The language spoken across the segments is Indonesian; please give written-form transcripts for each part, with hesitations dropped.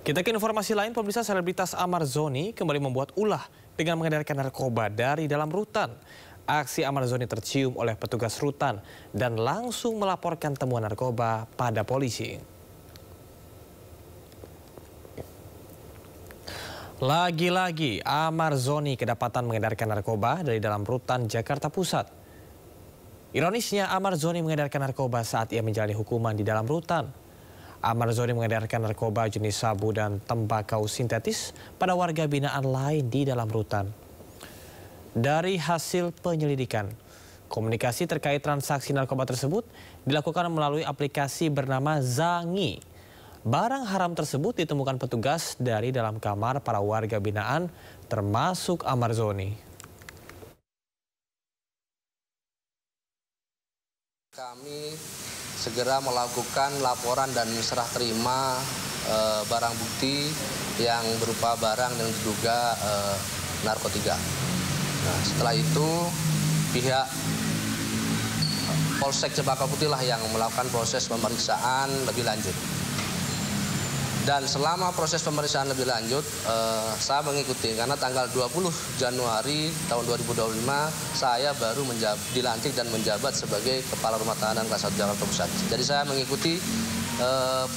Kita ke informasi lain, pemirsa. Selebritas Amar Zoni kembali membuat ulah dengan mengedarkan narkoba dari dalam rutan. Aksi Amar Zoni tercium oleh petugas rutan dan langsung melaporkan temuan narkoba pada polisi. Lagi-lagi Amar Zoni kedapatan mengedarkan narkoba dari dalam rutan Jakarta Pusat. Ironisnya, Amar Zoni mengedarkan narkoba saat ia menjalani hukuman di dalam rutan. Amar Zoni mengedarkan narkoba jenis sabu dan tembakau sintetis pada warga binaan lain di dalam rutan. Dari hasil penyelidikan, komunikasi terkait transaksi narkoba tersebut dilakukan melalui aplikasi bernama Zangi. Barang haram tersebut ditemukan petugas dari dalam kamar para warga binaan, termasuk Amar Zoni. Kami segera melakukan laporan dan serah terima barang bukti yang berupa barang yang diduga narkotika. Nah, setelah itu pihak Polsek Cempaka Putih lah yang melakukan proses pemeriksaan lebih lanjut. Dan selama proses pemeriksaan lebih lanjut, saya mengikuti karena tanggal 20 Januari tahun 2025 saya baru dilantik dan menjabat sebagai Kepala Rumah Tahanan Kelas 1 Jakarta Pusat. Jadi saya mengikuti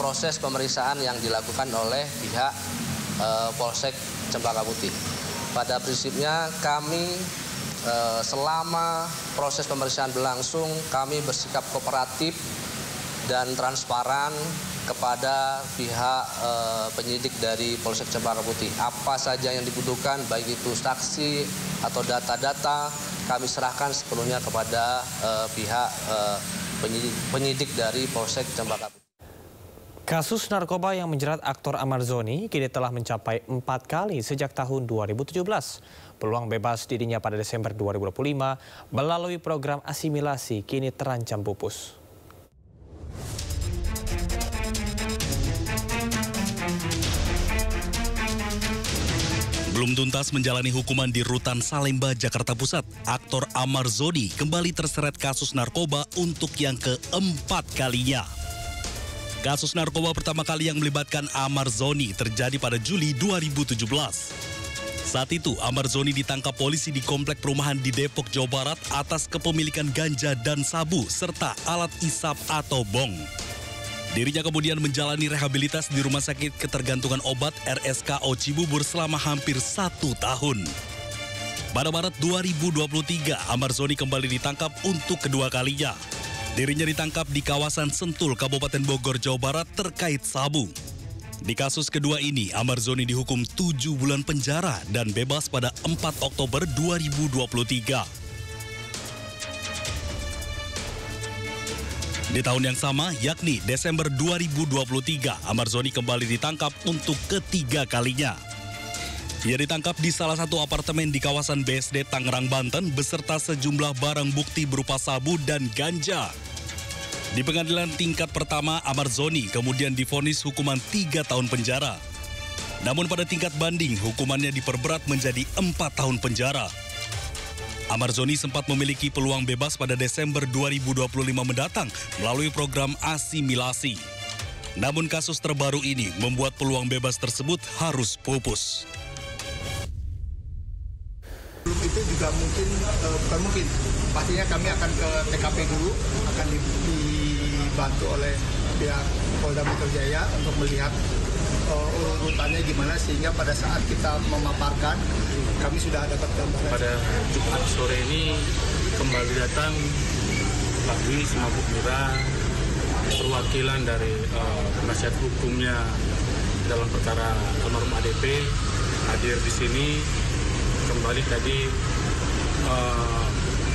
proses pemeriksaan yang dilakukan oleh pihak Polsek Cempaka Putih. Pada prinsipnya kami selama proses pemeriksaan berlangsung, kami bersikap kooperatif dan transparan kepada pihak penyidik dari Polsek Cempaka Putih. Apa saja yang dibutuhkan, baik itu saksi atau data-data, kami serahkan sepenuhnya kepada pihak penyidik dari Polsek Cempaka Putih. Kasus narkoba yang menjerat aktor Amar Zoni kini telah mencapai 4 kali sejak tahun 2017. Peluang bebas dirinya pada Desember 2025 melalui program asimilasi kini terancam pupus. Belum tuntas menjalani hukuman di Rutan Salemba, Jakarta Pusat, aktor Amar Zoni kembali terseret kasus narkoba untuk yang keempat kalinya. Kasus narkoba pertama kali yang melibatkan Amar Zoni terjadi pada Juli 2017. Saat itu, Amar Zoni ditangkap polisi di komplek perumahan di Depok, Jawa Barat atas kepemilikan ganja dan sabu serta alat isap atau bong. Dirinya kemudian menjalani rehabilitas di Rumah Sakit Ketergantungan Obat RSKO Cibubur selama hampir 1 tahun. Pada Maret 2023, Amar Zoni kembali ditangkap untuk kedua kalinya. Dirinya ditangkap di kawasan Sentul, Kabupaten Bogor, Jawa Barat terkait sabu. Di kasus kedua ini, Amar Zoni dihukum 7 bulan penjara dan bebas pada 4 Oktober 2023. Di tahun yang sama, yakni Desember 2023, Amar Zoni kembali ditangkap untuk ketiga kalinya. Ia ditangkap di salah satu apartemen di kawasan BSD Tangerang, Banten beserta sejumlah barang bukti berupa sabu dan ganja. Di pengadilan tingkat pertama, Amar Zoni kemudian divonis hukuman 3 tahun penjara. Namun pada tingkat banding, hukumannya diperberat menjadi 4 tahun penjara. Amar Zoni sempat memiliki peluang bebas pada Desember 2025 mendatang melalui program asimilasi. Namun kasus terbaru ini membuat peluang bebas tersebut harus pupus. Itu juga bukan mungkin. Pastinya kami akan ke TKP dulu, akan dibantu oleh pihak Polda Metro Jaya untuk melihat urutannya gimana sehingga pada saat kita memaparkan kami sudah dapat gambaran. Pada Jumat sore ini kembali datang lagi semabuk mira perwakilan dari penasihat hukumnya dalam perkara almarhum ADP hadir di sini kembali tadi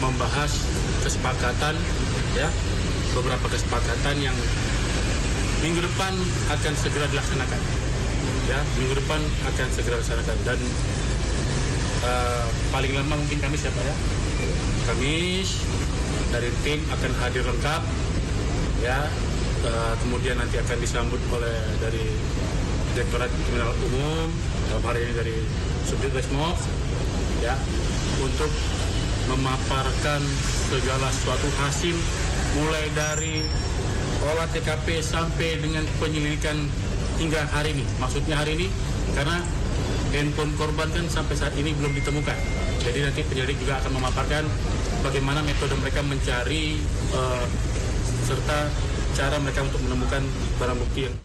membahas kesepakatan ya beberapa kesepakatan yang minggu depan akan segera dilaksanakan. Ya, minggu depan akan segera dilaksanakan dan paling lama mungkin Kamis ya Pak ya. Kamis dari tim akan hadir lengkap ya. Kemudian nanti akan disambut oleh dari Direktorat Kriminal Umum, dalam hari ini dari Subdit Resmob ya untuk memaparkan segala suatu hasil mulai dari olah TKP sampai dengan penyelidikan hingga hari ini. Maksudnya hari ini karena handphone korban kan sampai saat ini belum ditemukan. Jadi nanti penyelidik juga akan memaparkan bagaimana metode mereka mencari serta cara mereka untuk menemukan barang bukti yang...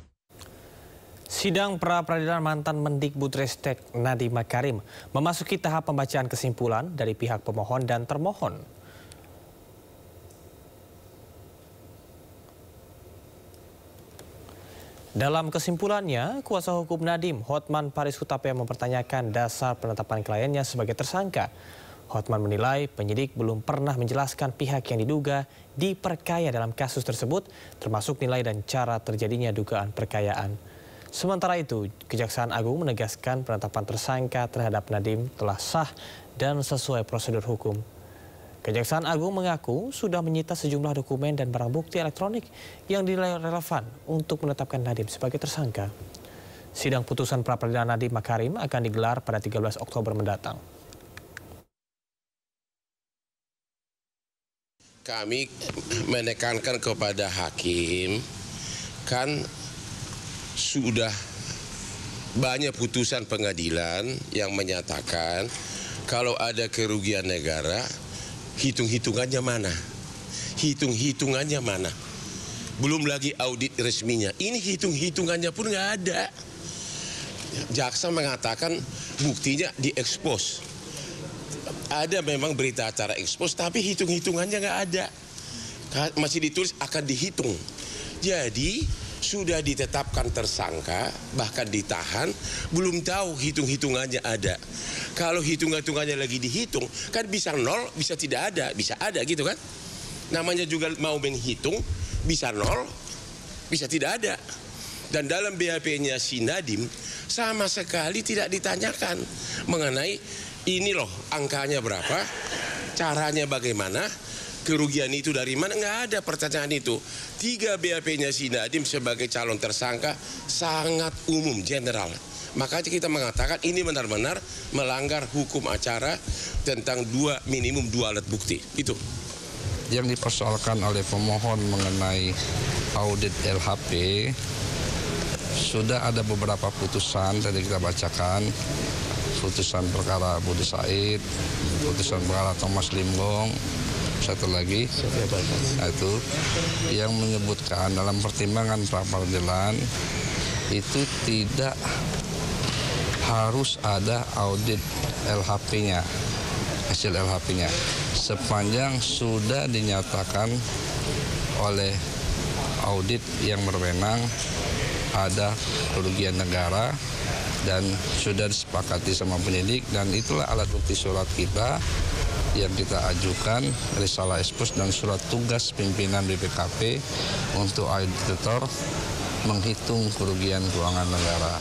Sidang pra-peradilan mantan Mendikbudristek Nadiem Makarim memasuki tahap pembacaan kesimpulan dari pihak pemohon dan termohon. Dalam kesimpulannya, kuasa hukum Nadiem, Hotman Paris Hutapea mempertanyakan dasar penetapan kliennya sebagai tersangka. Hotman menilai penyidik belum pernah menjelaskan pihak yang diduga diperkaya dalam kasus tersebut, termasuk nilai dan cara terjadinya dugaan perkayaan. Sementara itu, Kejaksaan Agung menegaskan penetapan tersangka terhadap Nadiem telah sah dan sesuai prosedur hukum. Kejaksaan Agung mengaku sudah menyita sejumlah dokumen dan barang bukti elektronik yang dinilai relevan untuk menetapkan Nadiem sebagai tersangka. Sidang putusan pra-peradilan Nadiem Makarim akan digelar pada 13 Oktober mendatang. Kami menekankan kepada hakim, kan sudah banyak putusan pengadilan yang menyatakan kalau ada kerugian negara, hitung-hitungannya mana? Hitung-hitungannya mana? Belum lagi audit resminya. Ini hitung-hitungannya pun nggak ada. Jaksa mengatakan buktinya diekspos. Ada memang berita acara ekspos, tapi hitung-hitungannya nggak ada. Masih ditulis akan dihitung. Jadi sudah ditetapkan tersangka, bahkan ditahan, belum tahu hitung-hitungannya ada. Kalau hitung-hitungannya lagi dihitung, kan bisa nol, bisa tidak ada, bisa ada gitu kan. Namanya juga mau menghitung, bisa nol, bisa tidak ada. Dan dalam BAP-nya si Nadiem sama sekali tidak ditanyakan mengenai ini loh angkanya berapa, caranya bagaimana, kerugian itu dari mana, nggak ada pertanyaan itu. 3 BAP-nya si Nadiem sebagai calon tersangka sangat umum, general. Makanya kita mengatakan ini benar-benar melanggar hukum acara tentang minimum 2 alat bukti. Itu. Yang dipersoalkan oleh pemohon mengenai audit LHP, sudah ada beberapa putusan, tadi kita bacakan. Putusan perkara Budi Said, putusan perkara Thomas Limbong, satu lagi itu yang menyebutkan dalam pertimbangan pra-peradilan itu tidak harus ada audit LHP-nya, hasil LHP-nya, sepanjang sudah dinyatakan oleh audit yang berwenang ada kerugian negara dan sudah disepakati sama penyidik, dan itulah alat bukti surat kita yang kita ajukan, risalah ekspos dan surat tugas pimpinan BPKP untuk auditor menghitung kerugian keuangan negara.